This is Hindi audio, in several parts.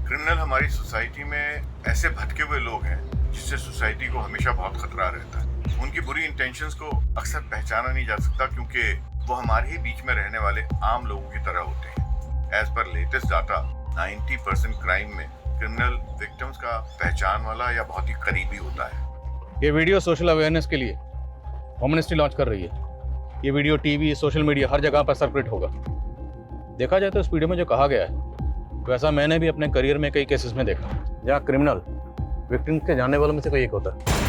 क्रिमिनल हमारी सोसाइटी में ऐसे भटके हुए लोग हैं जिससे सोसाइटी को हमेशा बहुत खतरा रहता है। उनकी बुरी इंटेंशंस को अक्सर पहचाना नहीं जा सकता क्योंकि वो हमारे ही बीच में रहने वाले आम लोगों की तरह होते हैं। As per latest data 90% crime में क्रिमिनल विक्टिम्स का पहचान वाला या बहुत ही करीबी होता है। ये वीडियो सोशल अवेयरनेस के लिए होमनेस्टी लॉन्च कर रही है। ये वीडियो टीवी, सोशल मीडिया हर जगह पर सर्कुलेट होगा। देखा जाए तो इस वीडियो में जो कहा गया है वैसा मैंने भी अपने करियर में कई केसेस में देखा जहाँ क्रिमिनल विक्टिम के जानने वालों में से कोई एक होता है।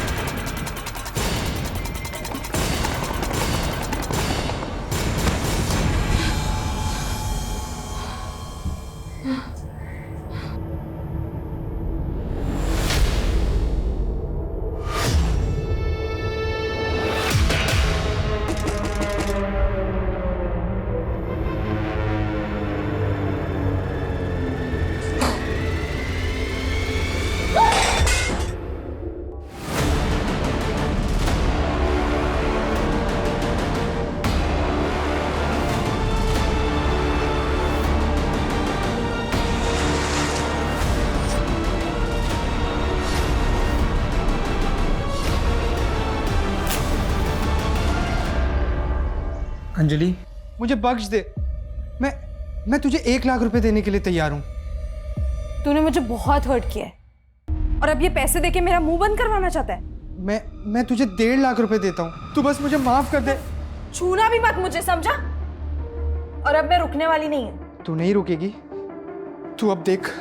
अंजलि, मुझे बख्श दे। मैं तुझे 1 लाख रुपए देने के लिए तैयार हूँ। तूने मुझे बहुत हर्ट किया है और अब ये पैसे देके मेरा मुंह बंद करवाना चाहता है। मैं तुझे 1.5 लाख रुपए देता हूँ, तू बस मुझे माफ कर दे। छूना भी मत मुझे, समझा? और अब मैं रुकने वाली नहीं हूँ। तू नहीं रुकेगी? तू अब देख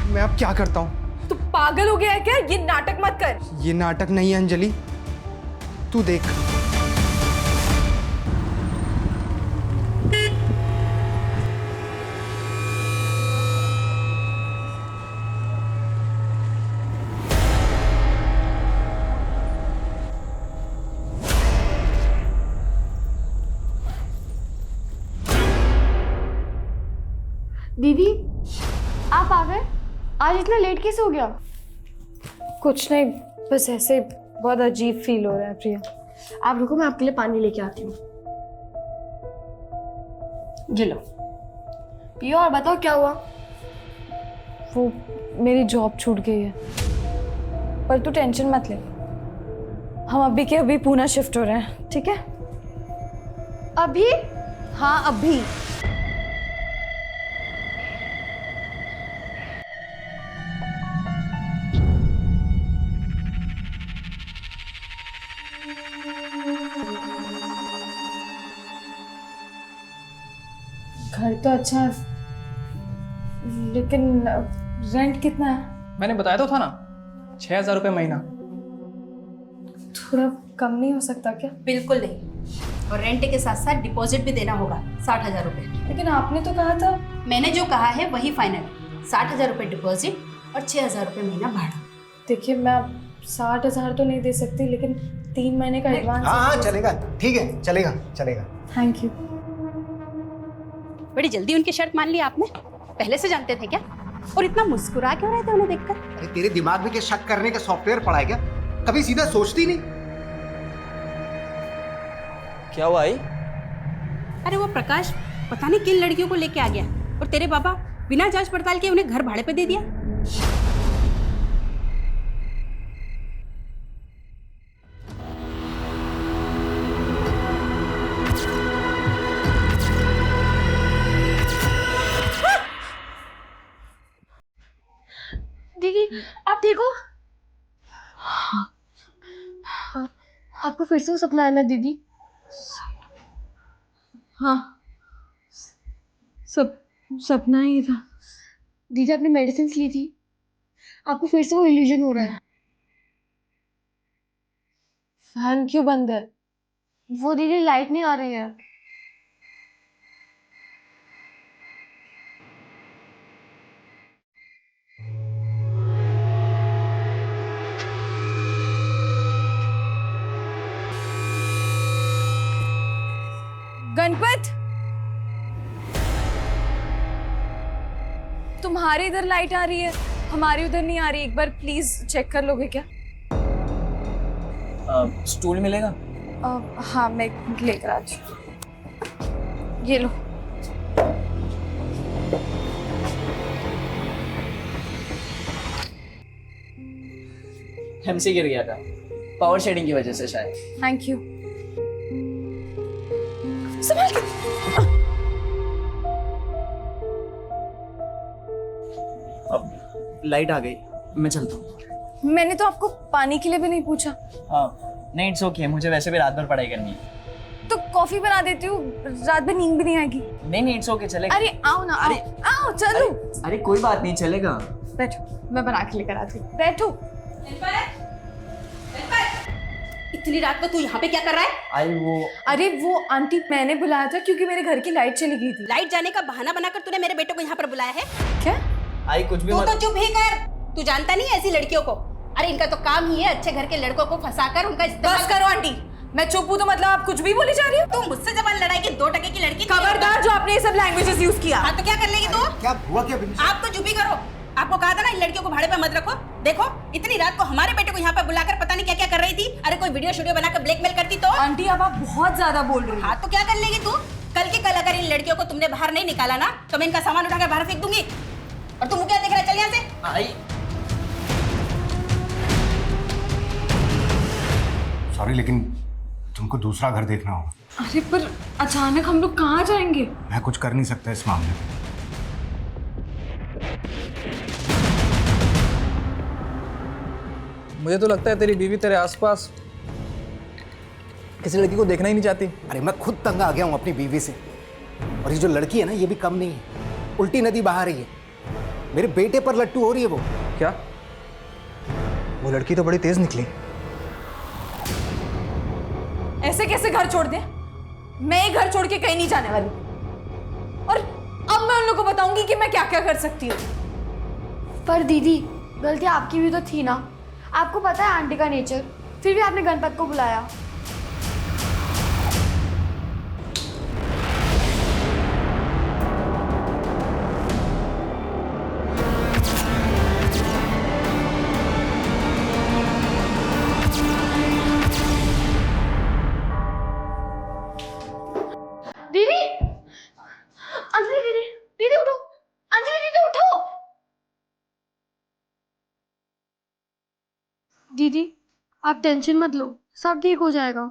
मैं अब क्या करता हूँ। तू पागल हो गया है क्या? ये नाटक मत कर। ये नाटक नहीं है अंजलि, तू देख। दीदी, आप आ गए? आज इतना लेट कैसे हो गया? कुछ नहीं, बस ऐसे बहुत अजीब फील हो रहा है प्रिया। आप रुको, मैं आपके लिए पानी लेके आती हूँ। ये लो, पियो और बताओ क्या हुआ। वो मेरी जॉब छूट गई है, पर तू टेंशन मत ले। हम अभी के अभी पूना शिफ्ट हो रहे हैं, ठीक है? अभी? हाँ अभी। घर तो अच्छा है, लेकिन रेंट कितना है? मैंने बताया तो था ना, 6,000 रुपये महीना। थोड़ा कम नहीं हो सकता क्या? बिल्कुल नहीं, और रेंट के साथ साथ डिपॉजिट भी देना होगा 60,000 रुपये। लेकिन आपने तो कहा था। मैंने जो कहा है वही फाइनल, 60,000 रुपये डिपॉजिट और 6,000 रुपये महीना भाड़ा। देखिए, मैं 60,000 तो नहीं दे सकती, लेकिन 3 महीने का एडवांस। हाँ चलेगा, ठीक है, चलेगा चलेगा। Thank you. बड़ी जल्दी उनकी शर्त मान ली आपने, पहले से जानते थे क्या? और इतना मुस्कुरा क्यों रहे थे उन्हें देखकर? अरे तेरे दिमाग में क्या शक करने का सॉफ्टवेयर पड़ा है क्या? कभी सीधा सोचती नहीं? क्या हुआ आई? अरे वो प्रकाश पता नहीं किन लड़कियों को लेके आ गया और तेरे पापा बिना जांच पड़ताल के उन्हें घर भाड़े पे दे दिया। दीदी, आप देखो। हाँ, आपको फिर से वो सपना आया ना दीदी? हाँ, सपना ही था। दीदी, आपने मेडिसिन ली थी, आपको फिर से वो इल्यूजन हो रहा है। फैन क्यों बंद है? वो दीदी लाइट नहीं आ रही है। गणपत, तुम्हारी इधर लाइट आ रही है, हमारी उधर नहीं आ रही। एक बार प्लीज चेक कर लोगे क्या? स्टूल मिलेगा? हाँ, मैं लेकर आ जाऊँ। ये लो। एमसी गिर गया था, पावर शेडिंग की वजह से शायद। Thank you. संभाल के। अब लाइट आ गई, मैं चलता हूँ। मैंने तो आपको पानी के लिए भी नहीं पूछा। नहीं इट्स ओके, मुझे वैसे भी रात भर पढ़ाई करनी है। तो कॉफी बना देती हूँ, रात भर नींद भी नहीं आएगी। नहीं इट्स ओके, चलेगा। अरे आओ ना, आओ आओ चलो। अरे कोई बात नहीं, चलेगा। बैठो, मैं बना के लेकर आती हूँ। बैठो। इतनी रात को तू यहाँ पे क्या कर रहा है? अरे वो आंटी, मैंने बुलाया था क्योंकि मेरे घर की लाइट चली गई थी। लाइट जाने का बहाना बनाकर तूने मेरे बेटे को यहाँ पर बुलाया है? क्या? आई कुछ भी तू मत। तो चुप ही कर। तू जानता नहीं है ऐसी लड़कियों को? अरे इनका तो काम ही है अच्छे घर के लड़कों को फंसाकर उनका इस्तेमाल। बस करो आंटी, मैं चुप हूँ तो मतलब आप कुछ भी बोली जा रही हो? तुम मुझसे जबान लड़ाएगी 2 टके की लड़की। खबरदार जो आपने ये सब लैंग्वेजेस यूज किया। हाँ तो क्या कर लेगी तू? क्या हुआ क्या बिन्नी? आप तो चुप ही करो। आपको कहा था ना इन लड़कियों को भाड़े पे मत रखो। देखो इतनी रात को हमारे बेटे को यहाँ पे बुलाकर पता नहीं क्या क्या कर रही थी। अरे कोई वीडियो बनाकर ब्लैकमेल करती तो? आंटी अब आप बहुत ज्यादा बोल रही हो। हाँ तो क्या कर लेगी तू? कल के कल अगर इन लड़कियों को तुमने बाहर नहीं निकाला ना तो मैं इनका सामान उठाकर बाहर फेंक दूंगी। और तुम क्या देख रहा है? चल यहाँ से। आई सॉरी लेकिन तुमको दूसरा घर देखना होगा। अरे पर अचानक हम लोग कहाँ जाएंगे? मैं कुछ कर नहीं सकता इस मामले में। मुझे तो लगता है तेरी बीवी तेरे आसपास किसी लड़की को देखना ही नहीं चाहती। अरे मैं खुद तंग आ गया हूँ अपनी बीवी से। और ये जो लड़की है ना, ये भी कम नहीं है। उल्टी नदी बहा रही है, मेरे बेटे पर लट्टू हो रही है वो। क्या? वो लड़की तो बड़ी तेज निकली। ऐसे कैसे घर छोड़ दे? मैं ही घर छोड़ के कहीं नहीं जाने वाली। और अब मैं उन लोगों को बताऊंगी कि मैं क्या क्या कर सकती हूँ। पर दीदी, गलती आपकी भी तो थी ना। आपको पता है आंटी का नेचर, फिर भी आपने गणपत को बुलाया। दीदी, अंजलि दीदी, दीदी उठो। अंजलि दीदी उठो। दीदी आप टेंशन मत लो, सब ठीक हो जाएगा।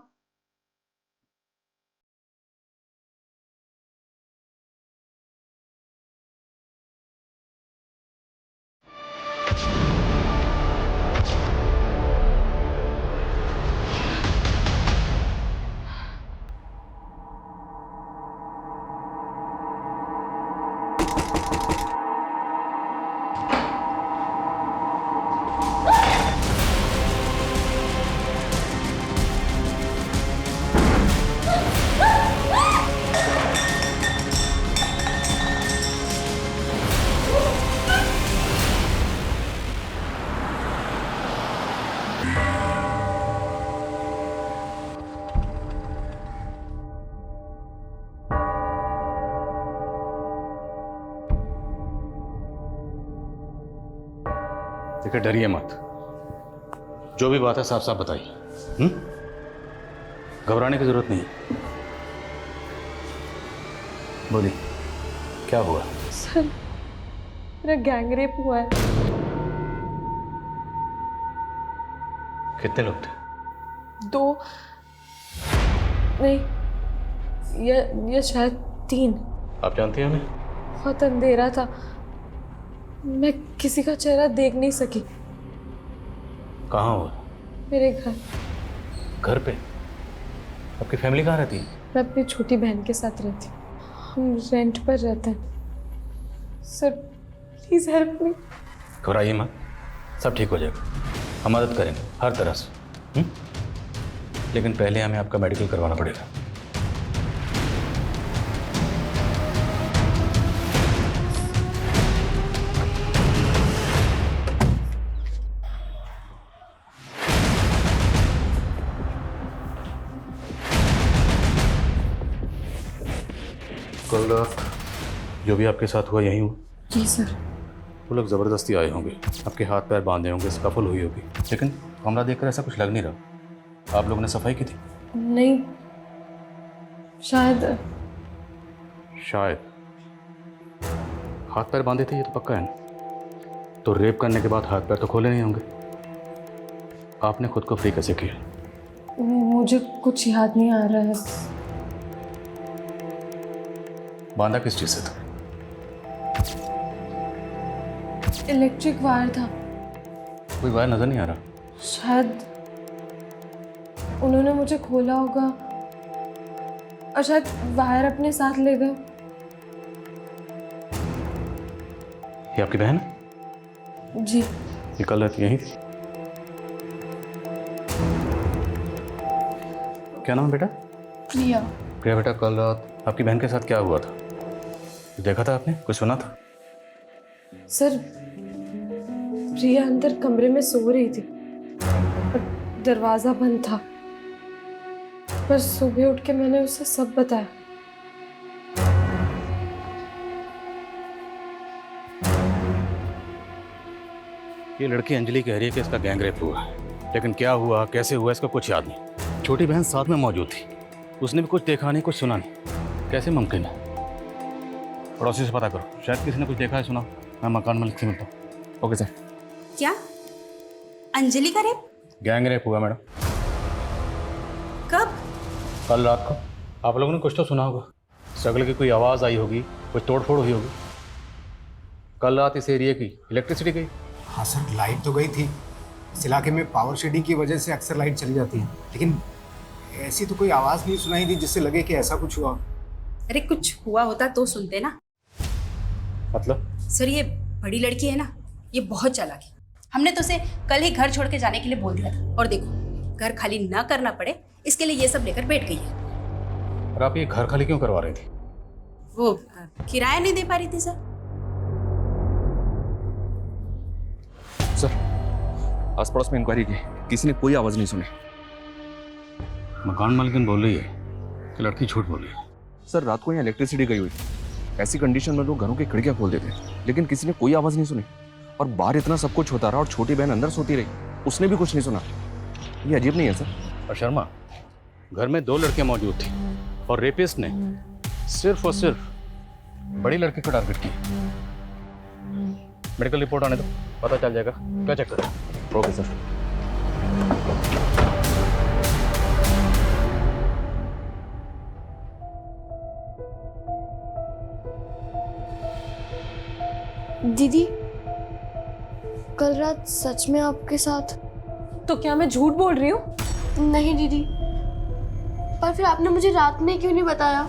देखिए डरिए मत, जो भी बात है साफ साफ बताइए। घबराने की जरूरत नहीं। बोलिए क्या हुआ? सर मेरा गैंग रेप हुआ है। कितने लोग थे? 2 नहीं, ये शायद 3। आप जानती हैं उन्हें? बहुत अंधेरा था, मैं किसी का चेहरा देख नहीं सकी। कहाँ हुआ? मेरे घर। घर पे? आपकी फैमिली कहाँ रहती है? मैं अपनी छोटी बहन के साथ रहती हूँ। हम रेंट पर रहते हैं। Sir please help me. घबराइए मत, सब ठीक हो जाएगा। हम मदद करेंगे हर तरह से। लेकिन पहले हमें आपका मेडिकल करवाना पड़ेगा। कल रात जो भी आपके साथ हुआ यही हुआ? जी सर। वो लोग ज़बरदस्ती आए होंगे, आपके हाथ पैर बांधे होंगे, स्कफल हुई होगी, लेकिन कमरा देखकर ऐसा कुछ लग नहीं रहा। आप लोगों ने सफाई की थी? नहीं, शायद हाथ पैर बांधे थे, ये तो पक्का है ना? तो रेप करने के बाद हाथ पैर तो खोले नहीं होंगे। आपने खुद को फ्री कैसे किया? मुझे कुछ याद नहीं आ रहा है। बांधा किस चीज से था? इलेक्ट्रिक वायर था। कोई वायर नजर नहीं आ रहा। शायद उन्होंने मुझे खोला होगा और शायद वायर अपने साथ ले गए। ये आपकी बहन है? जी। ये कल रात यहीं थी? क्या नाम है बेटा? प्रिया। प्रिया बेटा, कल रात आपकी बहन के साथ क्या हुआ था? देखा था आपने? कुछ सुना था? सर, प्रिया अंदर कमरे में सो रही थी और दरवाजा बंद था। पर सुबह उठ के मैंने उसे सब बताया। ये लड़की अंजलि कह रही है कि इसका गैंग रेप हुआ है, लेकिन क्या हुआ, कैसे हुआ, इसका कुछ याद नहीं। छोटी बहन साथ में मौजूद थी, उसने भी कुछ देखा नहीं, कुछ सुना नहीं। कैसे मुमकिन है? पड़ोसी से पता करो, शायद किसी ने कुछ देखा है, सुना। मैं मकान मालिक से मिलता हूँ। Okay sir. क्या अंजलि का रेप? गैंग रेप हुआ मैडम। कब? कल रात को। आप लोगों ने कुछ तो सुना होगा, स्ट्रगल की कोई आवाज़ आई होगी, कुछ तोड़फोड़ हुई होगी। कल रात इस एरिया की इलेक्ट्रिसिटी गई। हाँ सर, लाइट तो गई थी। इस इलाके में पावर शेडिंग की वजह से अक्सर लाइट चली जाती है, लेकिन ऐसी तो कोई आवाज़ नहीं सुनाई दी जिससे लगे कि ऐसा कुछ हुआ। अरे कुछ हुआ होता तो सुनते ना। मतलब? सर, ये बड़ी लड़की है ना, ये बहुत चालाक है। हमने तो उसे कल ही घर छोड़ के जाने के लिए बोल दिया था, और देखो घर खाली ना करना पड़े इसके लिए ये सब लेकर बैठ गई है। और आप ये घर खाली क्यों करवा रही थी? वो किराया नहीं दे पा रही थी सर। सर, आस पड़ोस में इंक्वायरी की, किसी ने कोई आवाज नहीं सुनी। मकान मालिकन बोल रही है कि लड़की झूठ बोल रही है। सर, रात को यहाँ इलेक्ट्रिसिटी गई हुई, ऐसी कंडीशन में लोग घरों की खिड़कियां खोल देते हैं, लेकिन किसी ने कोई आवाज नहीं सुनी। और बाहर इतना सब कुछ होता रहा और छोटी बहन अंदर सोती रही, उसने भी कुछ नहीं सुना। ये अजीब नहीं है सर? और शर्मा, घर में 2 लड़कियां मौजूद थी और रेपिस्ट ने सिर्फ और सिर्फ बड़ी लड़की को टारगेट किया। मेडिकल रिपोर्ट आने दो, पता चल जाएगा क्या चेक करो। Okay sir. दीदी, कल रात सच में आपके साथ? तो क्या मैं झूठ बोल रही हूँ? नहीं दीदी, पर फिर आपने मुझे रात में क्यों नहीं बताया?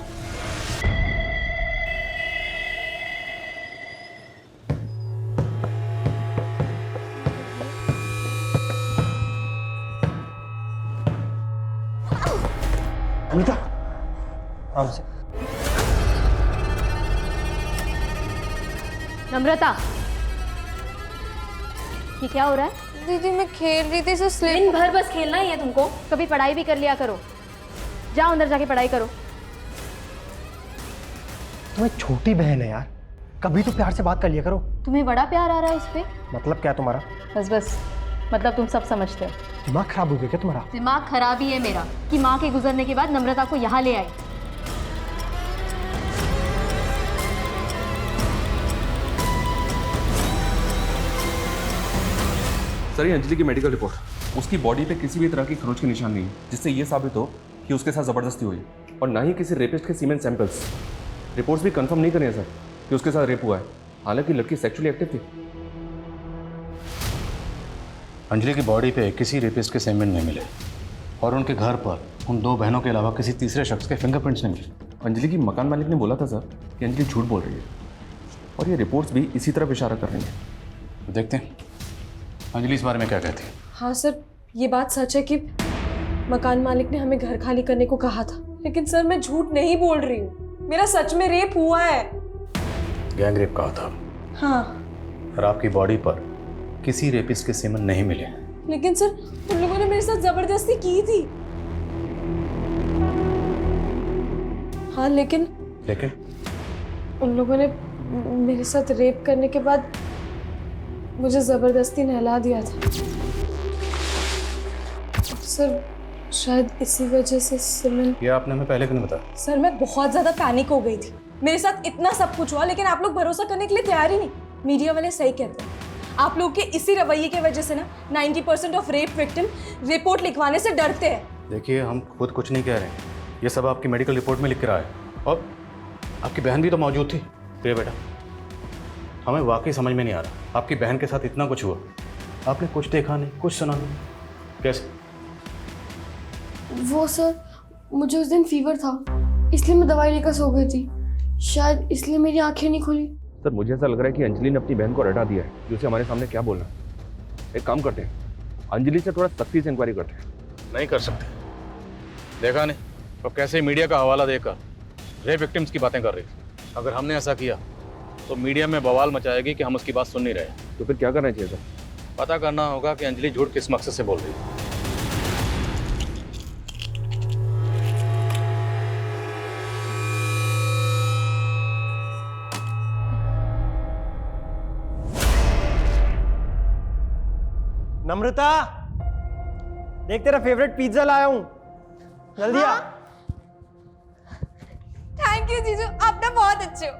अनीता, आराम से। नम्रता, ये क्या हो रहा है? दीदी मैं खेल रही थी, स्लिप। दिन भर बस खेलना ही है तुमको? कभी पढ़ाई भी कर लिया करो। जाओ अंदर जाके पढ़ाई करो। तुम्हें छोटी बहन है यार, कभी तो प्यार से बात कर लिया करो। तुम्हें बड़ा प्यार आ रहा है इस पे? मतलब क्या तुम्हारा? बस मतलब तुम सब समझते हो। दिमाग खराब हो गया क्या तुम्हारा? दिमाग खराब ही है मेरा कि माँ के गुजरने के बाद नम्रता को यहाँ ले आई। सर, ये अंजलि की मेडिकल रिपोर्ट, उसकी बॉडी पे किसी भी तरह की खरोच के निशान नहीं है, जिससे ये साबित हो कि उसके साथ जबरदस्ती हुई, और ना ही किसी रेपिस्ट के सीमेन सैंपल्स। रिपोर्ट्स भी कंफर्म नहीं कर रहे हैं सर कि उसके साथ रेप हुआ है, हालांकि लड़की सेक्सुअली एक्टिव थी। अंजलि की बॉडी पे किसी रेपिस्ट के सेमेन नहीं मिले और उनके घर पर उन 2 बहनों के अलावा किसी तीसरे शख्स के फिंगरप्रिंट्स नहीं मिले। अंजलि की मकान मालिक ने बोला था सर कि अंजलि झूठ बोल रही है, और ये रिपोर्ट्स भी इसी तरफ इशारा कर रही हैं। देखते हैं अंजलि इस बारे में क्या कहती है। हाँ सर, ये बात सच है कि मकान मालिक ने हमें घर खाली करने को कहा था, लेकिन सर मैं झूठ नहीं बोल रही हूँ, मेरा सच में रेप हुआ है। गैंग रेप कहा था? हाँ। और आपकी बॉडी पर किसी रेपिस्ट के सेमन नहीं मिले। लेकिन सर उन लोगों ने मेरे साथ जबरदस्ती की थी। हाँ लेकिन उन लोगों ने मेरे साथ रेप करने के बाद मुझे जबरदस्ती नहला दिया था। सर शायद इसी वजह से सिमन। ये आपने हमें पहले क्यों नहीं बताया? सर मैं बहुत ज्यादा पैनिक हो गई थी, मेरे साथ इतना सब कुछ हुआ लेकिन आप लोग भरोसा करने के लिए तैयार ही नहीं। मीडिया वाले सही कहते हैं, आप लोग के इसी रवैये की वजह से ना 90% ऑफ रेप विक्टिम रिपोर्ट लिखवाने से डरते हैं। देखिए, हम खुद कुछ नहीं कह रहे हैं, ये सब आपकी मेडिकल रिपोर्ट में लिख के रहा है। और आपकी बहन भी तो मौजूद थी। प्रिया बेटा, हमें वाकई समझ में नहीं आ रहा, आपकी बहन के साथ इतना कुछ हुआ, आपने कुछ देखा नहीं, कुछ सुना नहीं, कैसे? वो सर, मुझे उस दिन फीवर था, इसलिए मैं दवाई लेकर सो गई थी। शायद इसलिए मेरी आंखें नहीं खुली। सर मुझे ऐसा लग रहा है कि अंजलि ने अपनी बहन को रटा दिया है, जो उसे हमारे सामने क्या बोलना। एक काम करते हैं, अंजलि से थोड़ा सख्ती से इंक्वायरी करते हैं। नहीं कर सकते, देखा नहीं तो कैसे मीडिया का हवाला देकर रेप विक्टिम्स की बातें कर रही थी। अगर हमने ऐसा किया तो मीडिया में बवाल मचाएगी कि हम उसकी बात सुन नहीं रहे। तो फिर क्या करना चाहिए सर? पता करना होगा कि अंजलि झूठ किस मकसद से बोल रही है। नम्रता, देख तेरा फेवरेट पिज्जा लाया हूं, जल्दी आ। थैंक यू जीजू, आप ना बहुत अच्छे हो।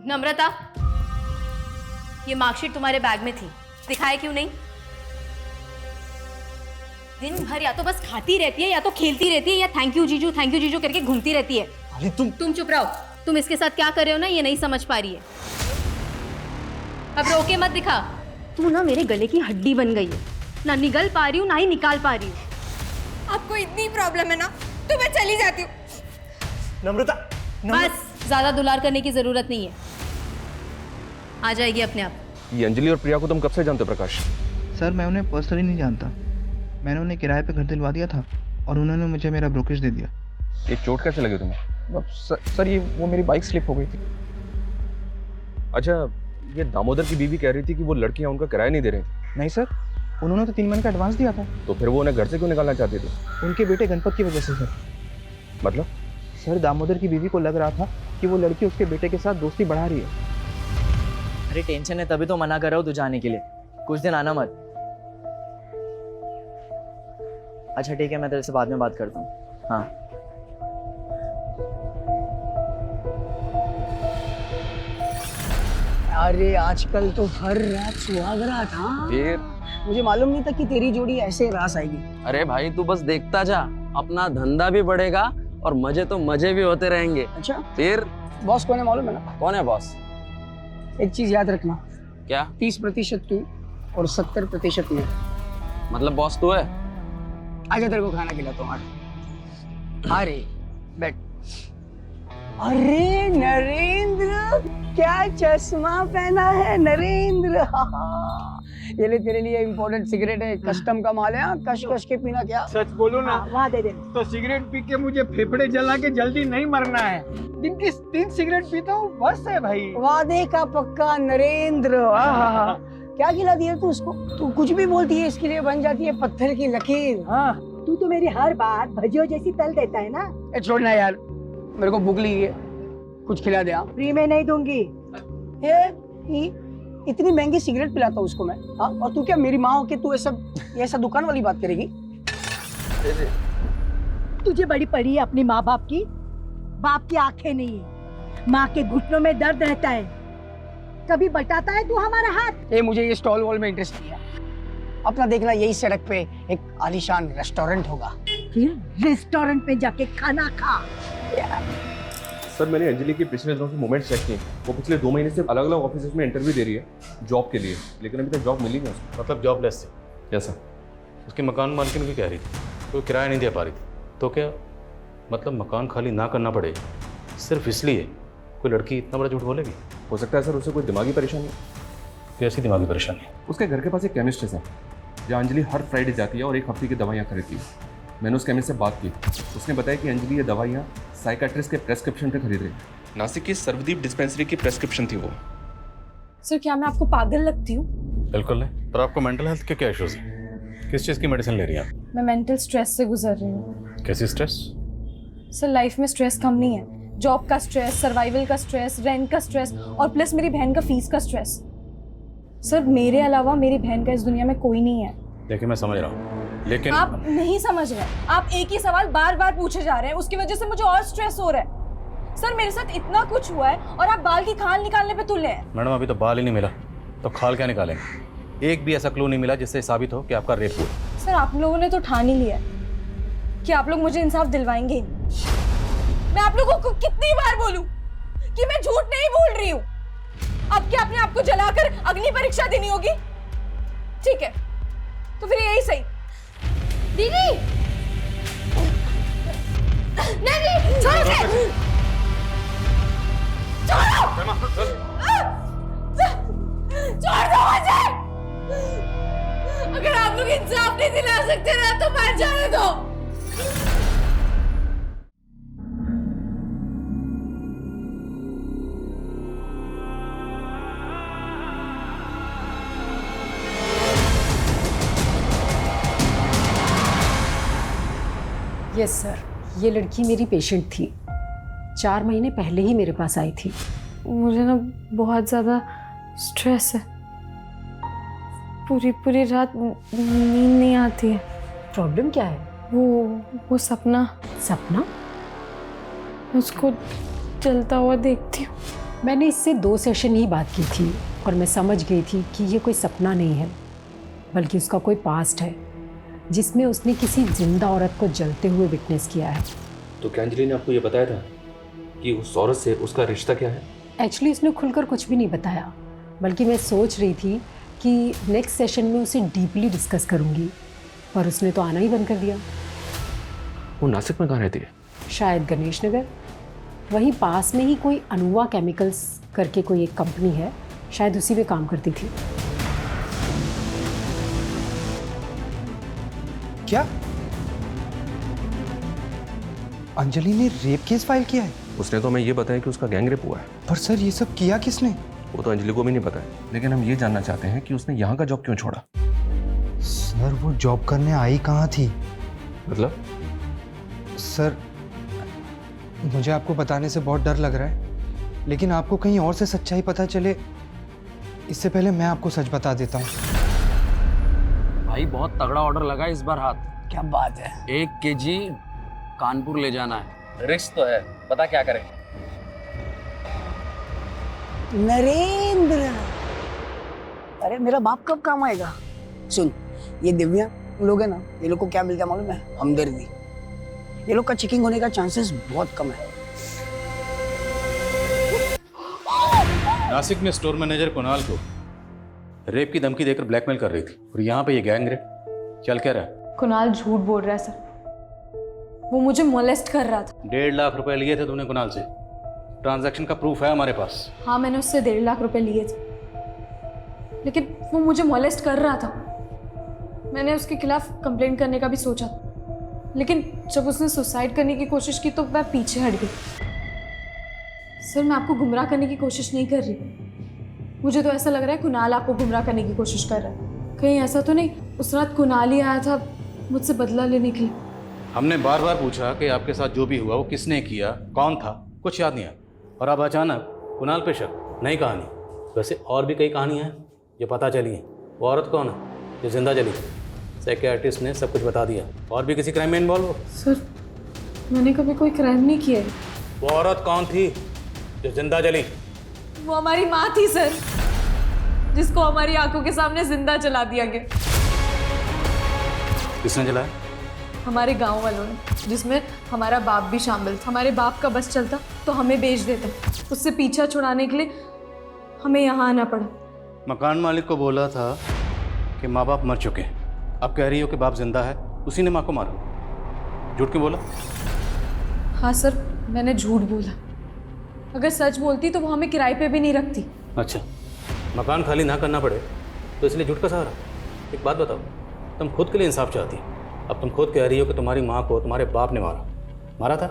नम्रता, ये मार्कशीट तुम्हारे बैग में थी, दिखाए क्यों नहीं? दिन भर या तो बस खाती रहती है या तो खेलती रहती है या थैंक यू जीजू करके घूमती रहती है। अरे तुम चुप रहो। तुम इसके साथ क्या कर रहे हो ना, ये नहीं समझ पा रही है। अब रोके मत दिखा। तू ना मेरे गले की हड्डी बन गई है, ना निगल पा रही हूँ ना ही निकाल पा रही हूँ। आपको इतनी प्रॉब्लम है ना तो मैं चली जाती हूँ। नम्रता, बस, ज्यादा दुलार करने की जरूरत नहीं है, आ जाएगी अपने आप। ये अंजलि और प्रिया को तुम कब से जानते हो प्रकाश? सर मैं उन्हें पर्सनली नहीं जानता, मैंने उन्हें किराए पे घर दिलवा दिया था और उन्होंने मुझे मेरा ब्रोकरेज दे दिया। ये चोट कैसे लगी तुम्हें? सर ये वो मेरी बाइक स्लिप हो गई थी। अच्छा, ये दामोदर की बीवी कह रही थी कि वो लड़कियां उनका किराया नहीं दे रही थी। नहीं सर, उन्होंने तो 3 महीने का एडवांस दिया था। तो फिर वो उन्हें घर से क्यों निकालना चाहती थी? उनके बेटे गणपत की वजह से सर। मतलब? सर दामोदर की बीवी को लग रहा था कि वो लड़की उसके बेटे के साथ दोस्ती बढ़ा रही है। अरे टेंशन है तभी तो मना कर रहा हूँ तू जाने के लिए, कुछ दिन आना मत। अच्छा ठीक है, मैं तेरे से बाद में बात करता हूँ। हाँ अरे आजकल तो हर रात सुहागरा था। फिर मुझे मालूम नहीं था कि तेरी जोड़ी ऐसे रास आएगी। अरे भाई तू बस देखता जा, अपना धंधा भी बढ़ेगा और मजे तो मजे भी होते रहेंगे। अच्छा फिर बॉस कौन है मालूम है ना? कौन है बॉस? एक चीज याद रखना, क्या? 30% तू और 70% मैं। मतलब बॉस तू है? आजा तेरे को खाना खिलाता हूँ। अरे बैठ। अरे नरेंद्र, क्या चश्मा पहना है नरेंद्र। ये ले तेरे लिए इम्पोर्टेंट सिगरेट है, कस्टम का माल है। कश कश के पीना। क्या सच बोलो ना, वहाँ दे दे। तो सिगरेट पी के मुझे फेफड़े जला के जल्दी नहीं मरना है। दिन की 3 सिगरेट पीता हूँ बस है भाई। वादे का पक्का नरेंद्र। क्या खिला दिया तू उसको? तू कुछ भी बोलती है इसके लिए बन जाती है पत्थर की लकीर। हाँ तू तो मेरी हर बात भजियो जैसी तल देता है ना। छोड़ना यार, मेरे को भूख लगी है, कुछ खिला दे। फ्री में नहीं दूंगी। इतनी महंगी सिगरेट पिलाता हूँ उसको मैं। हाँ, और तू क्या मेरी माँ हो के तू ऐसा दुकान वाली बात करेगी? तुझे बड़ी पड़ी है अपनी माँ बाप की। बाप की आंखें नहीं है, माँ के घुटनों में दर्द रहता है। कभी बटाता है तू हमारा हाथ? मुझे ये स्टॉल वॉल में इंटरेस्ट नहीं है। अपना देखना यही सड़क पे एक आलीशान रेस्टोरेंट होगा, फिर रेस्टोरेंट पे जाके खाना खा। सर मैंने अंजलि के पिछले दिनों के मोमेंट्स चेक किए, वो पिछले 2 महीने से अलग अलग ऑफिस में इंटरव्यू दे रही है जॉब के लिए, लेकिन अभी तक जॉब मिली नहीं उसको। मतलब जॉबलेस थी? Yes sir. उसकी मकान मालकिन भी कह रही थी कोई किराया नहीं दे पा रही थी। तो क्या मतलब मकान खाली ना करना पड़े सिर्फ इसलिए कोई लड़की इतना बड़ा झूठ बोलेगी? हो सकता है सर उसे कोई दिमागी परेशानी। कैसी दिमागी परेशानी? उसके घर के पास एक केमिस्ट है सर, जहाँ अंजलि हर फ्राइडे जाती है और 1 हफ्ते की दवाइयाँ खरीदती है। मैंने उस केमिस्ट से बात की, उसने बताया कि अंजलि ये दवाइयाँ साइकाट्रिस्ट के प्रेस्क्रिप्शन पे खरीद रही है। नासिक की सर्वदीप डिस्पेंसरी की प्रेस्क्रिप्शन थी वो। सर क्या मैं आपको पागल लगती हूँ? बिल्कुल नहीं। पर आपको मेंटल हेल्थ के क्या इश्यूज हैं? किस चीज़ की मेडिसिन ले रही हैं आप? मैं मेंटल स्ट्रेस से गुजर रही हूँ। कैसी स्ट्रेस? सर लाइफ में स्ट्रेस कम नहीं है। जॉब का स्ट्रेस, सर्वाइवल का स्ट्रेस, रेंट का स्ट्रेस और प्लस मेरी बहन का फीस का स्ट्रेस। सर मेरे अलावा मेरी बहन का इस दुनिया में कोई नहीं है। देखिए मैं समझ रहा हूँ, लेकिन आप नहीं समझ रहे। आप एक ही सवाल बार बार पूछे जा रहे हैं, उसकी वजह से मुझे और स्ट्रेस हो रहा है। सर मेरे साथ इतना कुछ हुआ है और आप बाल की खाल निकालने पे तुले हैं। मैडम अभी तो बाल ही नहीं मिला, तो खाल क्या निकालेंगे? एक भी ऐसा क्लू नहीं मिला जिससे साबित हो कि आपका रेप हुआ। सर आप लोगों ने तो ठान ही लिया है कि आप लोग मुझे इंसाफ दिलवाएंगे ही नहीं। मैं आप लोगों को कितनी बार बोलूं कि मैं झूठ नहीं बोल रही हूं? अब क्या अपने आप को जलाकर अग्नि परीक्षा देनी होगी? ठीक है, तो फिर यही सही। दीदी नहीं, छोड़ो उसे। छोड़ दो मुझे। अगर आप लोग इंसाफ नहीं दिला सकते ना तो मर जाने दो। यस सर, ये लड़की मेरी पेशेंट थी। 4 महीने पहले ही मेरे पास आई थी। मुझे ना बहुत ज़्यादा स्ट्रेस है, पूरी रात नींद नहीं आती है। प्रॉब्लम क्या है? वो सपना सपना? उसको चलता हुआ देखती हूँ। मैंने इससे 2 सेशन ही बात की थी और मैं समझ गई थी कि ये कोई सपना नहीं है, बल्कि उसका कोई पास्ट है जिसमें उसने किसी जिंदा औरत को जलते हुए विटनेस किया है। तो क्या अंजलि ने आपको ये बताया था कि उस औरत से उसका रिश्ता क्या है? एक्चुअली उसने खुलकर कुछ भी नहीं बताया, बल्कि मैं सोच रही थी कि नेक्स्ट सेशन में उसे डीपली डिस्कस करूंगी, पर उसने तो आना ही बंद कर दिया। वो नासिक में कहाँ रहती है? शायद गणेश नगर, वहीं पास में ही कोई अनुवा केमिकल्स करके कोई एक कंपनी है, शायद उसी में काम करती थी। क्या अंजलि ने रेप केस फाइल किया है? उसने तो हमें ये बताया कि उसका गैंग रेप हुआ है। पर सर ये सब किया किसने? वो तो अंजलि को भी नहीं पता है, लेकिन हम ये जानना चाहते हैं कि उसने यहाँ का जॉब क्यों छोड़ा। सर वो जॉब करने आई कहाँ थी? मतलब? सर मुझे आपको बताने से बहुत डर लग रहा है, लेकिन आपको कहीं और से सच्चाई पता चले इससे पहले मैं आपको सच बता देता हूँ। भाई बहुत तगड़ा ऑर्डर लगा इस बार हाथ। क्या बात है। 1 kg कानपुर ले जाना है। रिस्क तो है, पता क्या करें? नरेंद्र, अरे मेरा बाप कब काम आएगा? सुन, ये दिव्या लोग है ना, ये लोग को क्या मिलता है मालूम है? हमदर्दी। ये लोग का चेकिंग होने का चांसेस बहुत कम है। नासिक में स्टोर मैनेजर कुणाल को रेप की धमकी देकर ब्लैकमेल कर रही थी, और यहाँ पे ये गैंग रेप चल क्या रहा है? कुणाल झूठ बोल रहा है सर, वो मुझे मोलेस्ट कर रहा था। 1.5 लाख रुपए लिए थे तुमने कुणाल से, ट्रांजैक्शन का प्रूफ है हमारे पास। हाँ मैंने उससे 1.5 लाख रुपए लिए थे, लेकिन वो मुझे मोलेस्ट कर रहा था। मैंने उसके खिलाफ कंप्लेंट करने का भी सोचा, लेकिन जब उसने सुसाइड करने की कोशिश की तो मैं पीछे हट गई। सर मैं आपको गुमराह करने की कोशिश नहीं कर रही, मुझे तो ऐसा लग रहा है कुणाल आपको गुमराह करने की कोशिश कर रहा है। कहीं ऐसा तो नहीं उस रात कुणाल ही आया था मुझसे बदला लेने के लिए? हमने बार बार पूछा कि आपके साथ जो भी हुआ वो किसने किया, कौन था, कुछ याद नहीं आया, और अब अचानक कुणाल पे शक। नई कहानी। वैसे और भी कई कहानियाँ हैं जो पता चली हैं। वो औरत कौन है जो जिंदा जली? साइकियाट्रिस्ट ने सब कुछ बता दिया। और भी किसी क्राइम में इन्वॉल्व हो? सर मैंने कभी कोई क्राइम नहीं किया है। वो औरत कौन थी जो जिंदा जली? वो हमारी माँ थी सर, जिसको हमारी आंखों के सामने जिंदा जला दिया गया। किसने जलाया? हमारे गांव वालों ने, जिसमें हमारा बाप भी शामिल था। हमारे बाप का बस चलता तो हमें बेच देता, उससे पीछा छुड़ाने के लिए हमें यहाँ आना पड़ा। मकान मालिक को बोला था कि माँ बाप मर चुके हैं, अब कह रही हो कि बाप जिंदा है, उसी ने माँ को मारा। झूठ क्यों बोला? हाँ सर मैंने झूठ बोला, अगर सच बोलती तो वो हमें किराए पे भी नहीं रखती। अच्छा, मकान खाली ना करना पड़े तो इसलिए झूठ का सहारा। एक बात बताओ, तुम खुद के लिए इंसाफ चाहती, अब तुम खुद कह रही हो कि तुम्हारी माँ को तुम्हारे बाप ने मारा था,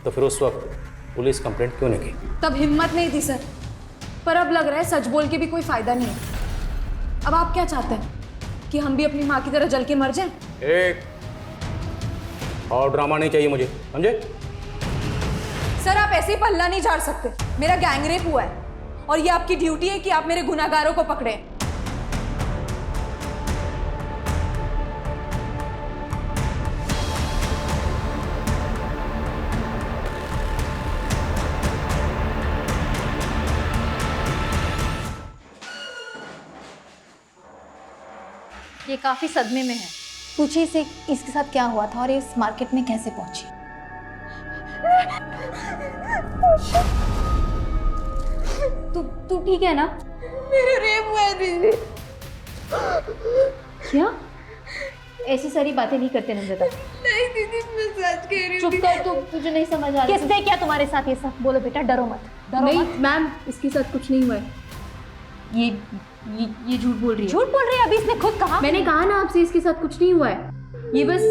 तो फिर उस वक्त पुलिस कंप्लेंट क्यों नहीं की? तब हिम्मत नहीं थी सर, पर अब लग रहा है सच बोल के भी कोई फायदा नहीं है। अब आप क्या चाहते हैं कि हम भी अपनी माँ की तरह जल के मर जाएं? एक और ड्रामा नहीं चाहिए मुझे, समझे? सर आप ऐसे ही पल्ला नहीं झाड़ सकते। मेरा गैंगरेप हुआ है और ये आपकी ड्यूटी है कि आप मेरे गुनाहगारों को पकड़ें। ये काफ़ी सदमे में है। पूछिए इसे इसके साथ क्या हुआ था और ये इस मार्केट में कैसे पहुंची। तू ठीक है ना? मेरा रेप हुआ है दीदी। क्या? ऐसी सारी बातें नहीं करते नम्रता। नहीं दीदी, मैं सच कह रही हूँ। चुप कर, तुझे नहीं समझ आ रहा। किसने क्या तुम्हारे साथ ये सब? बोलो बेटा, डरो मत। नहीं मैम, इसके साथ कुछ नहीं हुआ है। ये झूठ बोल रही है। झूठ बोल रही है? अभी इसने खुद कहा। मैंने कहा ना आपसे, इसके साथ कुछ नहीं हुआ है। ये बस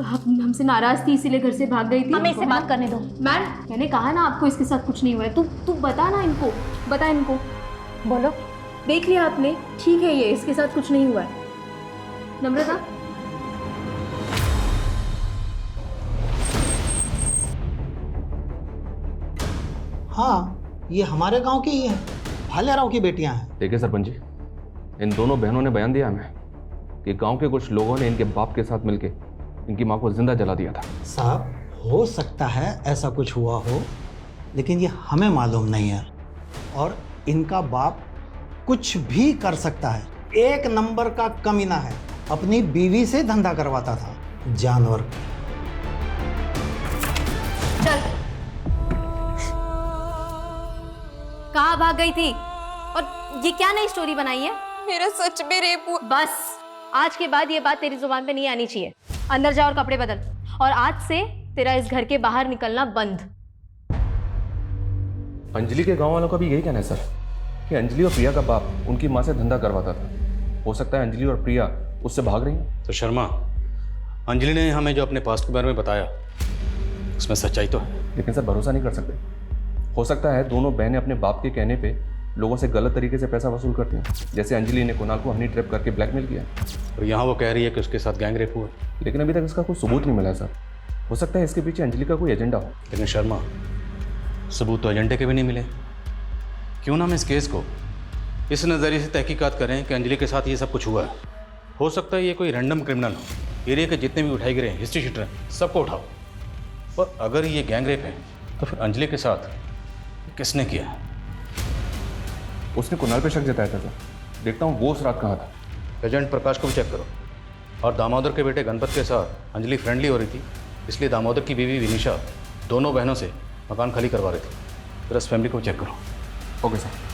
हमसे नाराज थी, इसीलिए घर से भाग गई थी। हमें इससे बात करने दो। मैम मैंने कहा ना आपको, इसके साथ कुछ नहीं हुआ है। तू बता ना इनको, बता इनको। बोलो। देख लिया आपने, ठीक है, ये इसके साथ कुछ नहीं हुआ है। नम्रता, हाँ, ये हमारे गांव की ही है, भालेराव की बेटियां हैं। देखिए सरपंच जी, इन दोनों बहनों ने बयान दिया हमें कि गांव के कुछ लोगों ने इनके बाप के साथ मिलके इनकी मां को जिंदा जला दिया था। साहब, हो सकता है ऐसा कुछ हुआ हो, लेकिन ये हमें मालूम नहीं है। और इनका बाप कुछ भी कर सकता है। एक नंबर का कमीना है, अपनी बीवी से धंधा करवाता था, जानवर। कहाँ भाग गई थी? और ये क्या नई स्टोरी बनाई है? मेरा सच में रेप हुआ। बस आज के बाद ये बात तेरी जुबान पे नहीं आनी चाहिए। अंदर जा और कपड़े बदल, और आज से तेरा इस घर के बाहर निकलना बंद। अंजलि के गांव वालों का भी यही कहना है सर कि अंजलि और प्रिया का बाप उनकी मां से धंधा करवाता था। हो सकता है अंजलि और प्रिया उससे भाग रही हैं। तो शर्मा, अंजलि ने हमें जो अपने पास्ट के बारे में बताया, उसमें सच्चाई तो है। लेकिन सर भरोसा नहीं कर सकते। हो सकता है दोनों बहनें अपने बाप के कहने पे लोगों से गलत तरीके से पैसा वसूल करती हैं, जैसे अंजलि ने कुणाल को हनी ट्रैप करके ब्लैकमेल किया। और यहाँ वो कह रही है कि उसके साथ गैंग रेप हुआ, लेकिन अभी तक इसका कोई सबूत नहीं मिला है सर। हो सकता है इसके पीछे अंजलि का कोई एजेंडा हो। लेकिन शर्मा, सबूत तो एजेंडे के भी नहीं मिले। क्यों ना हम इस केस को इस नज़रिए से तहकीकात करें कि अंजलि के साथ ये सब कुछ हुआ है। हो सकता है ये कोई रैंडम क्रिमिनल हो, एरिया के जितने भी उठाए गिरे हैं, हिस्ट्री शीटर हैं, सबको उठाओ। और अगर ये गैंग रेप है तो फिर अंजलि के साथ किसने किया है? उसने कुणाल पे शक जताया था सर। देखता हूँ वो उस रात कहाँ था। एजेंट प्रकाश को भी चेक करो। और दामोदर के बेटे गणपत के साथ अंजलि फ्रेंडली हो रही थी, इसलिए दामोदर की बीवी विनीशा दोनों बहनों से मकान खाली करवा रही थी। फिर इस फैमिली को चेक करो। Okay sir.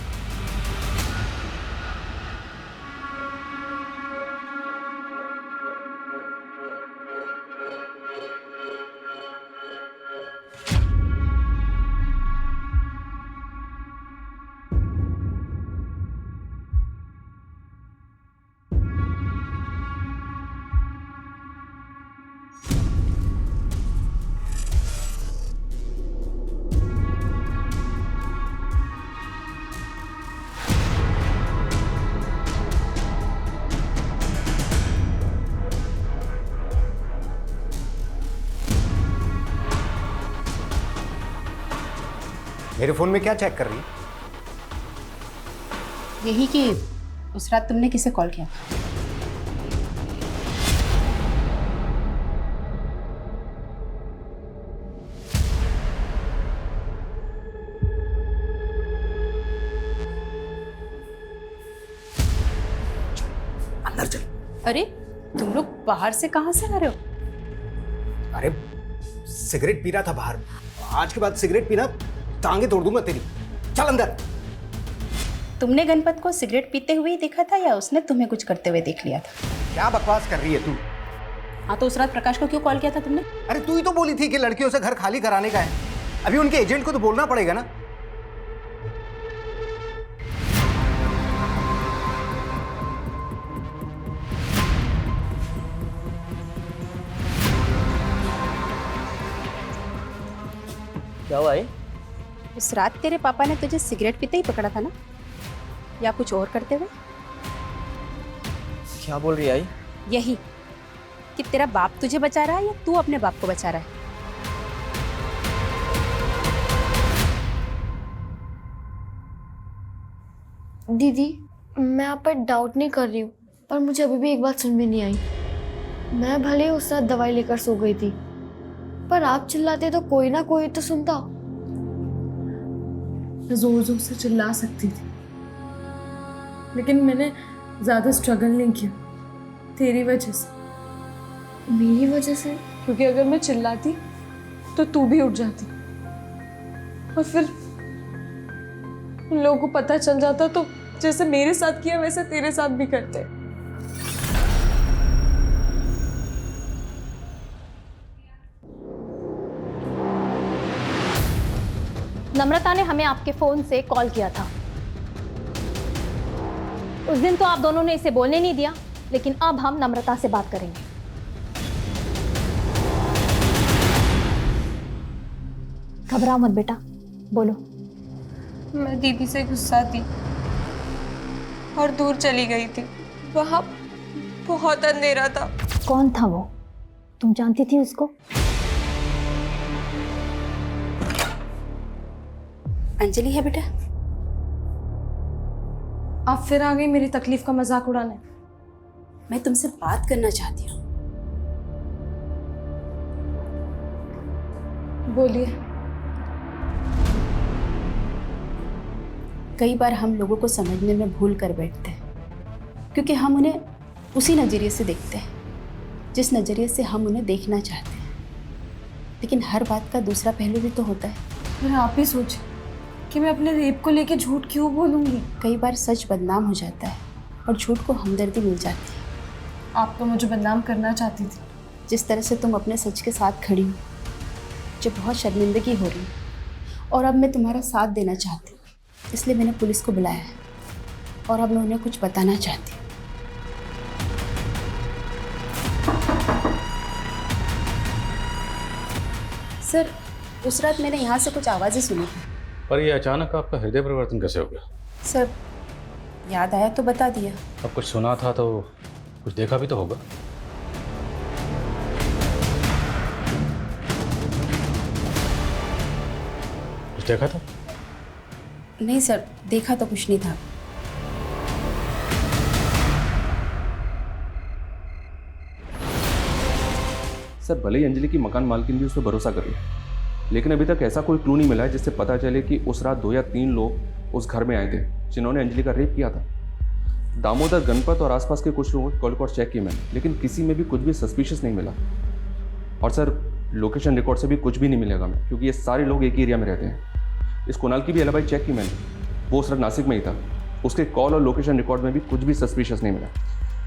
मेरे फोन में क्या चेक कर रही है? यही कि उस रात तुमने किसे कॉल किया था? अंदर चल। अरे तुम लोग बाहर से कहाँ से आ रहे हो? अरे सिगरेट पी रहा था बाहर। आज के बाद सिगरेट पीना टांगे तोड़ दूंगा तेरी। चल अंदर। तुमने गणपत को सिगरेट पीते हुए ही देखा था या उसने तुम्हें कुछ करते हुए देख लिया था? क्या बकवास कर रही है तू? हाँ तो उस रात प्रकाश को क्यों कॉल किया था तुमने? अरे तू ही तो बोली थी कि लड़कियों से घर खाली कराने का है। अभी उनके एजेंट को तो बोलना पड़ेगा ना। क्या हुआ है? उस रात तेरे पापा ने तुझे सिगरेट पीते ही पकड़ा था ना, या कुछ और करते हुए? क्या बोल रही है आई? यही कि तेरा बाप तुझे बचा रहा है या तू अपने बाप को बचा रहा है? दीदी, मैं आप पर डाउट नहीं कर रही हूँ, पर मुझे अभी भी एक बात समझ में नहीं आई। मैं भले ही उस रात दवाई लेकर सो गई थी, पर आप चिल्लाते तो कोई ना कोई तो सुनता। जोर जोर से चिल्ला सकती थी, लेकिन मैंने ज़्यादा स्ट्रगल नहीं किया। तेरी वजह से। मेरी वजह से? क्योंकि अगर मैं चिल्लाती तो तू भी उठ जाती और फिर उन लोगों को पता चल जाता तो जैसे मेरे साथ किया वैसे तेरे साथ भी करते। नम्रता ने हमें आपके फोन से कॉल किया था। उस दिन तो आप दोनों ने इसे बोलने नहीं दिया, लेकिन अब हम नम्रता से बात करेंगे। घबराओ मत बेटा, बोलो। मैं दीदी से गुस्सा थी और दूर चली गई थी। वहां बहुत अंधेरा था। कौन था वो? तुम जानती थी उसको? अंजलि है बेटा। आप फिर आ गई मेरी तकलीफ का मजाक उड़ाने। मैं तुमसे बात करना चाहती हूँ। बोलिए। कई बार हम लोगों को समझने में भूल कर बैठते हैं, क्योंकि हम उन्हें उसी नज़रिए से देखते हैं जिस नज़रिए से हम उन्हें देखना चाहते हैं। लेकिन हर बात का दूसरा पहलू भी तो होता है। फिर आप ही सोचें कि मैं अपने रेप को लेके झूठ क्यों बोलूँगी। कई बार सच बदनाम हो जाता है और झूठ को हमदर्दी मिल जाती है। आप तो मुझे बदनाम करना चाहती थी। जिस तरह से तुम अपने सच के साथ खड़ी हो, मुझे बहुत शर्मिंदगी हो रही है और अब मैं तुम्हारा साथ देना चाहती हूँ। इसलिए मैंने पुलिस को बुलाया है और अब मैं उन्हें कुछ बताना चाहती हूँ। सर, उस रात मैंने यहाँ से कुछ आवाज़ें सुनी थी। पर ये अचानक आपका हृदय परिवर्तन कैसे हो गया? सर, याद आया तो बता दिया। अब कुछ सुना था तो कुछ देखा भी तो होगा। कुछ देखा था? नहीं सर, देखा तो कुछ नहीं था। सर, भले ही अंजलि की मकान मालकिन भी उस पर भरोसा कर रही है, लेकिन अभी तक ऐसा कोई क्लू नहीं मिला है जिससे पता चले कि उस रात 2 या 3 लोग उस घर में आए थे जिन्होंने अंजलि का रेप किया था। दामोदर, गणपत और आसपास के कुछ लोगों के कॉल रिकॉर्ड चेक किए मैंने, लेकिन किसी में भी कुछ भी सस्पिशियस नहीं मिला। और सर, लोकेशन रिकॉर्ड से भी कुछ भी नहीं मिलेगा हमें, क्योंकि ये सारे लोग एक ही एरिया में रहते हैं। इस कुणाल की भी एलिबाई चेक की मैंने, वो उस रात नासिक में ही था। उसके कॉल और लोकेशन रिकॉर्ड में भी कुछ भी सस्पिशियस नहीं मिला।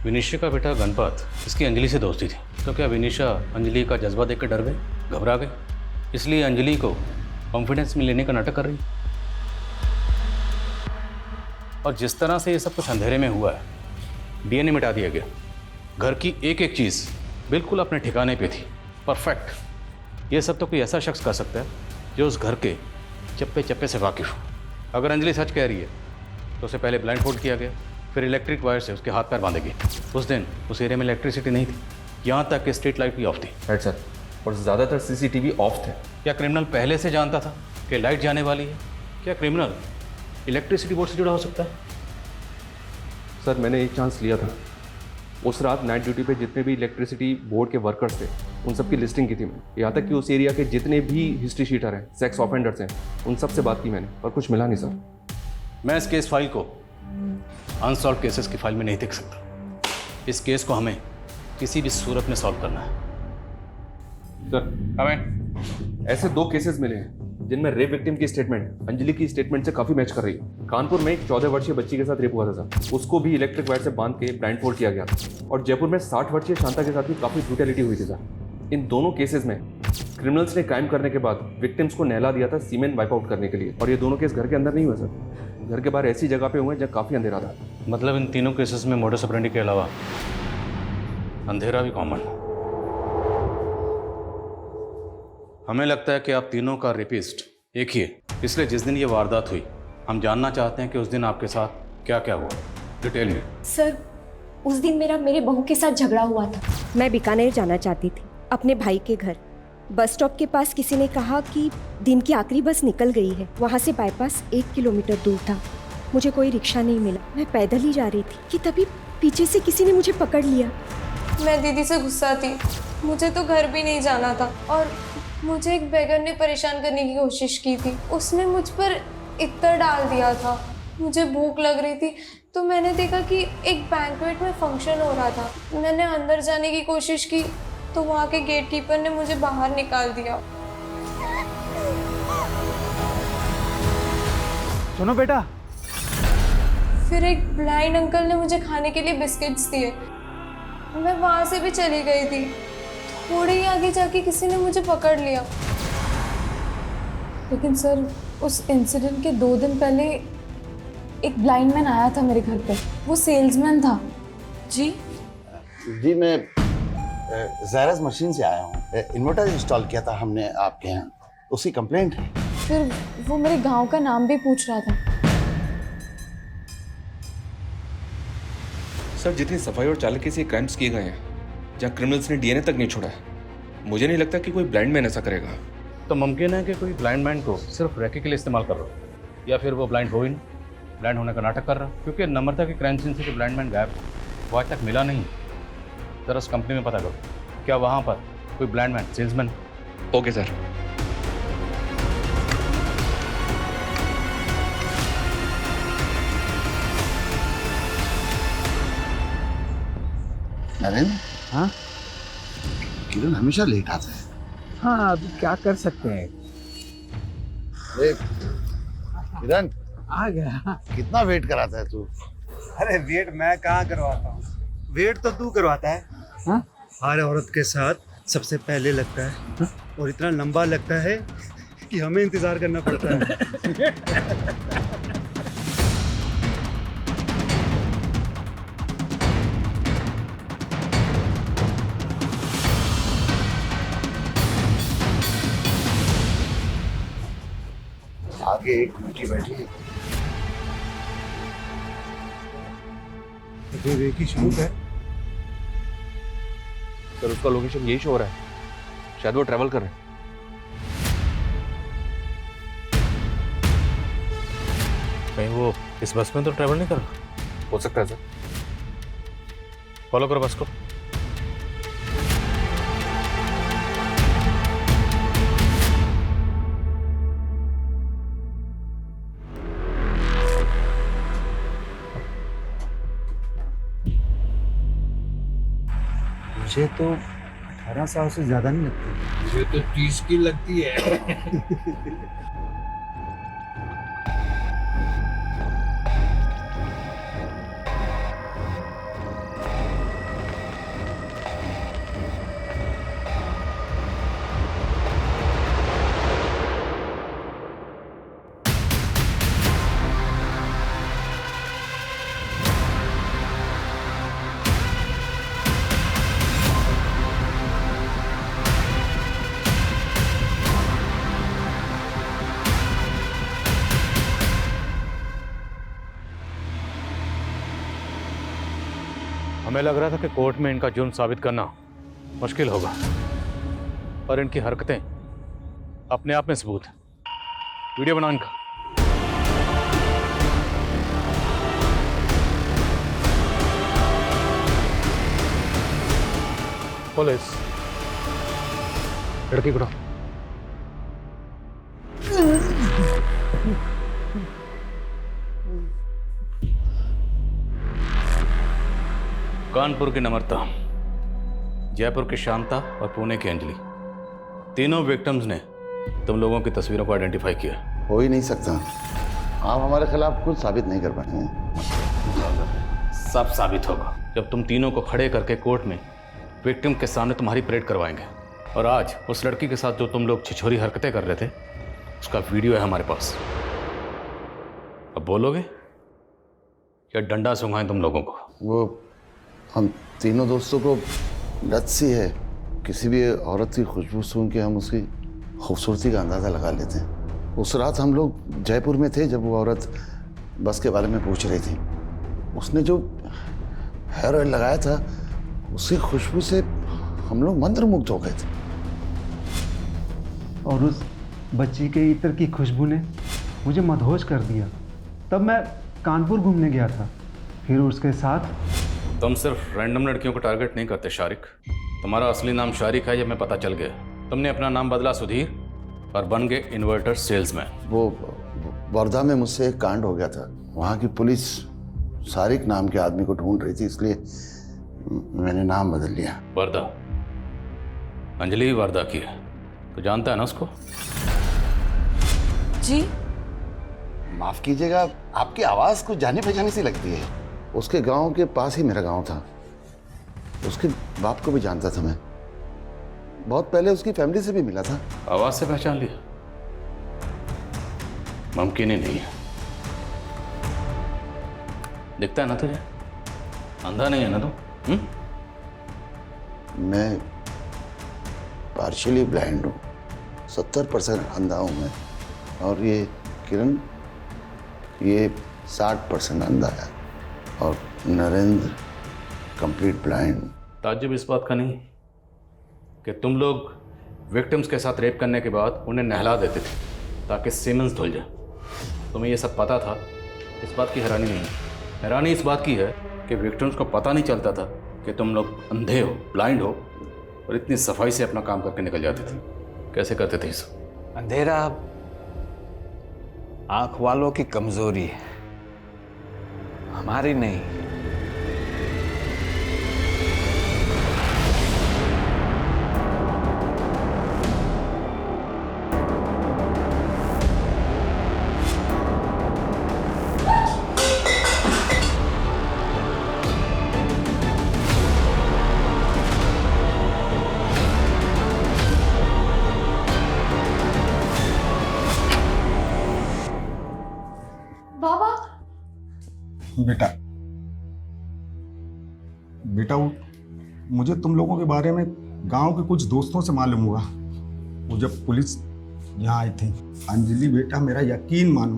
विनिशा का बेटा गणपत, इसकी अंजलि से दोस्ती थी, तो क्या विनिशा अंजलि का जज्बा देख कर डर गई, घबरा गई, इसलिए अंजलि को कॉन्फिडेंस में लेने का नाटक कर रही? और जिस तरह से ये सब कुछ अंधेरे में हुआ है, डीएनए मिटा दिया गया, घर की एक एक चीज़ बिल्कुल अपने ठिकाने पे थी, परफेक्ट। ये सब तो कोई ऐसा शख्स कर सकता है जो उस घर के चप्पे चप्पे से वाकिफ हो। अगर अंजलि सच कह रही है तो उसे पहले ब्लाइंड फोल्ड किया गया, फिर इलेक्ट्रिक वायर से उसके हाथ पैर बांधे गए। उस दिन उस एरिया में इलेक्ट्रिसिटी नहीं थी, यहाँ तक कि स्ट्रीट लाइट भी ऑफ थी। राइट सर, और ज़्यादातर सीसीटीवी ऑफ थे। क्या क्रिमिनल पहले से जानता था कि लाइट जाने वाली है? क्या क्रिमिनल इलेक्ट्रिसिटी बोर्ड से जुड़ा हो सकता है? सर, मैंने एक चांस लिया था। उस रात नाइट ड्यूटी पे जितने भी इलेक्ट्रिसिटी बोर्ड के वर्कर्स थे, उन सब की लिस्टिंग की थी मैंने। यहाँ तक कि उस एरिया के जितने भी हिस्ट्री शीटर हैं, सेक्स ऑफेंडर्स हैं, उन सब से बात की मैंने, पर कुछ मिला नहीं सर। मैं इस केस फाइल को अनसॉल्व केसेस की फाइल में नहीं देख सकता। इस केस को हमें किसी भी सूरत में सॉल्व करना है। सर, हमें ऐसे 2 केसेस मिले हैं जिनमें रेप विक्टिम की स्टेटमेंट अंजलि की स्टेटमेंट से काफ़ी मैच कर रही है। कानपुर में एक 14 वर्षीय बच्ची के साथ रेप हुआ था सर, उसको भी इलेक्ट्रिक वायर से बांध के ब्लाइंड फोल्ड किया गया था। और जयपुर में 60 वर्षीय शांता के साथ भी काफ़ी ब्रूटैलिटी हुई थी सर। इन दोनों केसेस में क्रिमिनल्स ने क्राइम करने के बाद विक्टिम्स को नहला दिया था सीमेंट वाइप आउट करने के लिए। और ये दोनों केस घर के अंदर नहीं हुए सर, घर के बाहर ऐसी जगह पे हुए जहाँ काफ़ी अंधेरा था। मतलब इन तीनों केसेस में मोडस ऑपरेंडी के अलावा अंधेरा भी कॉमन। हमें लगता है कि आप तीनों का रेपिस्ट एक ही है, इसलिए जिस दिन ये वारदात हुई हम जानना चाहते हैं कि उस दिन आपके साथ क्या क्या हुआ, डिटेल में। सर, उस दिन मेरे बहू के साथ झगड़ा हुआ था। मैं बीकानेर जाना चाहती थी अपने भाई के घर। बस स्टॉप के पास किसी ने कहा कि दिन की आखिरी बस निकल गई है। वहाँ से बाईपास 1 किलोमीटर दूर था। मुझे कोई रिक्शा नहीं मिला, मैं पैदल ही जा रही थी कि तभी पीछे से किसी ने मुझे पकड़ लिया। मैं दीदी से गुस्सा थी, मुझे तो घर भी नहीं जाना था और मुझे एक बेगर ने परेशान करने की कोशिश की थी। उसने मुझ पर इत्र डाल दिया था। मुझे भूख लग रही थी तो मैंने देखा कि एक बैंक्वेट में फंक्शन हो रहा था। मैंने अंदर जाने की कोशिश की तो वहाँ के गेट कीपर ने मुझे बाहर निकाल दिया। सुनो बेटा। फिर एक ब्लाइंड अंकल ने मुझे खाने के लिए बिस्किट्स दिए। मैं वहाँ से भी चली गई थी। थोड़ी ही आगे जाके किसी ने मुझे पकड़ लिया। लेकिन सर, उस इंसिडेंट के 2 दिन पहले एक ब्लाइंड मैन आया था मेरे घर पे। वो सेल्समैन था। जी जी, मैं ज़ायरस मशीन से आया हूँ। इन्वर्टर इंस्टॉल किया था हमने आपके यहाँ, उसकी कंप्लेंट है। फिर वो मेरे गांव का नाम भी पूछ रहा था। सर, जितनी सफाई और चालाकी से क्राइम्स किए गए हैं, जहाँ क्रिमिनल्स ने डीएनए तक नहीं छोड़ा है, मुझे नहीं लगता कि कोई ब्लाइंड मैन ऐसा करेगा। तो मुमकिन है कि कोई ब्लाइंड मैन को सिर्फ रैके के लिए इस्तेमाल कर रहा हो, या फिर वो ब्लाइंड हो ही नहीं, ब्लाइंड होने का नाटक कर रहा, क्योंकि नम्रता के क्राइम सीन से जो ब्लाइंड मैन गायब वो आज तक मिला नहीं। जरा उस कंपनी में पता करो, क्या वहाँ पर कोई blind man salesman? Okay sir. Narendra, हाँ किरण हमेशा लेट आता है। हाँ, अभी क्या कर सकते हैं। किरण आ गया। कितना वेट कराता है तू? अरे वेट मैं कहाँ करवाता हूँ, वेट तो तू करवाता है। हाँ? हर औरत के साथ सबसे पहले लगता है। हाँ? और इतना लंबा लगता है कि हमें इंतजार करना पड़ता है। आगे एक बेटी बैठी है। तो एक ही शुरू है। सर, उसका लोकेशन यही शो हो रहा है, शायद वो ट्रैवल कर रहे हैं। कहीं वो इस बस में तो ट्रैवल नहीं कर रहा? हो सकता है सर। फॉलो करो बस को। मुझे तो 18 साल से ज्यादा नहीं लगती। मुझे तो 30 की लगती है। हमें लग रहा था कि कोर्ट में इनका जुर्म साबित करना मुश्किल होगा, पर इनकी हरकतें अपने आप में सबूत है। वीडियो बनाओ इनका। पुलिस, लड़की को कानपुर की नम्रता, जयपुर की शांता और पुणे की अंजलि, तीनों विक्टिम्स ने तुम लोगों की तस्वीरों को आइडेंटिफाई किया। हो ही नहीं सकता, आप हमारे खिलाफ कुछ साबित नहीं कर पाए हैं। सब साबित होगा जब तुम तीनों को खड़े करके कोर्ट में विक्टिम के सामने तुम्हारी परेड करवाएंगे। और आज उस लड़की के साथ जो तुम लोग छिछोरी हरकतें कर रहे थे, उसका वीडियो है हमारे पास। अब बोलोगे या डंडा सूंघाएं तुम लोगों को? वो हम तीनों दोस्तों को लत सी है, किसी भी औरत की खुशबू सूंघ के हम उसकी खूबसूरती का अंदाज़ा लगा लेते हैं। उस रात हम लोग जयपुर में थे जब वो औरत बस के बारे में पूछ रही थी। उसने जो हेयर ऑयल लगाया था उसकी खुशबू से हम लोग मंत्रमुग्ध हो गए थे। और उस बच्ची के इत्र की खुशबू ने मुझे मदहोश कर दिया। तब मैं कानपुर घूमने गया था, फिर उसके साथ। तुम सिर्फ रैंडम लड़कियों को टारगेट नहीं करते शारिक। तुम्हारा असली नाम शारिक है, ये मैं पता चल गया। तुमने अपना नाम बदला सुधीर और बन गए इन्वर्टर सेल्समैन। वो वर्धा में मुझसे एक कांड हो गया था, वहाँ की पुलिस सारिक नाम के आदमी को ढूंढ रही थी, इसलिए मैंने नाम बदल लिया। वर्दा, अंजलि ही वर्दा की है, तो जानता है ना उसको? जी माफ कीजिएगा, आपकी आवाज कुछ जानी पहचानी सी लगती है। उसके गांव के पास ही मेरा गांव था, उसके बाप को भी जानता था मैं, बहुत पहले उसकी फैमिली से भी मिला था। आवाज से पहचान लिया? मुमकिन ही नहीं है। दिखता है ना तुझे, अंधा नहीं है ना तू? मैं पार्शियली ब्लाइंड हूँ, 70% अंधा हूँ मैं, और ये किरण ये 60% अंधा है, और नरेंद्र कंप्लीट ब्लाइंड। ताज्जुब इस बात का नहीं कि तुम लोग विक्टिम्स के साथ रेप करने के बाद उन्हें नहला देते थे ताकि सीमेंस धुल जाए। तुम्हें ये सब पता था, इस बात की हैरानी नहीं है। हैरानी इस बात की है कि विक्टिम्स को पता नहीं चलता था कि तुम लोग अंधे हो, ब्लाइंड हो, और इतनी सफाई से अपना काम करके निकल जाते थे। कैसे करते थे इस? अंधेरा आंख वालों की कमजोरी है, हमारी नहीं। बेटा मुझे तुम लोगों के बारे में गांव के कुछ दोस्तों से मालूम हुआ। वो जब पुलिस यहाँ आई थी। अंजलि बेटा, मेरा यकीन मानो,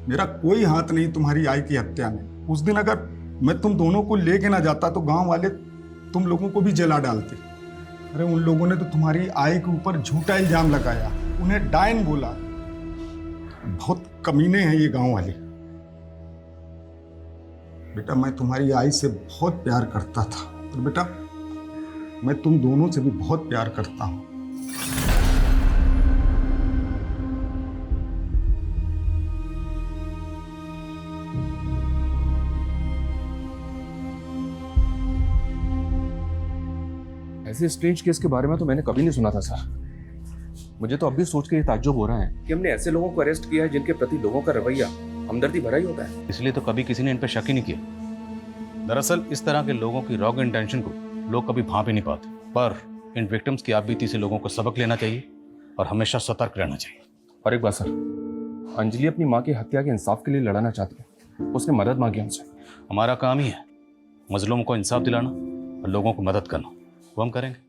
मेरा कोई हाथ नहीं तुम्हारी आई की हत्या में। उस दिन अगर मैं तुम दोनों को लेके ना जाता तो गांव वाले तुम लोगों को भी जला डालते। अरे उन लोगों ने तो तुम्हारी आई के ऊपर झूठा इल्जाम लगाया, उन्हें डायन बोला। बहुत कमीने हैं ये गांव वाले। बेटा मैं तुम्हारी आई से बहुत प्यार करता था, और बेटा मैं तुम दोनों से भी बहुत प्यार करता हूं। ऐसे स्ट्रेंज केस के बारे में तो मैंने कभी नहीं सुना था सर। मुझे तो अब भी सोच के ये ताज्जुब हो रहा है कि हमने ऐसे लोगों को अरेस्ट किया है जिनके प्रति लोगों का रवैया हमदर्दी भरा ही होता है। इसलिए तो कभी किसी ने इन पर शक ही नहीं किया। दरअसल इस तरह के लोगों की रॉन्ग इंटेंशन को लोग कभी भांप ही नहीं पाते। पर इन विक्टिम्स की आपबीती से लोगों को सबक लेना चाहिए और हमेशा सतर्क रहना चाहिए। और एक बात सर, अंजलि अपनी माँ की हत्या के इंसाफ के लिए लड़ना चाहती है, उसने मदद मांगी हमसे। हमारा काम ही है मजलूम को इंसाफ दिलाना और लोगों को मदद करना, वो हम करेंगे।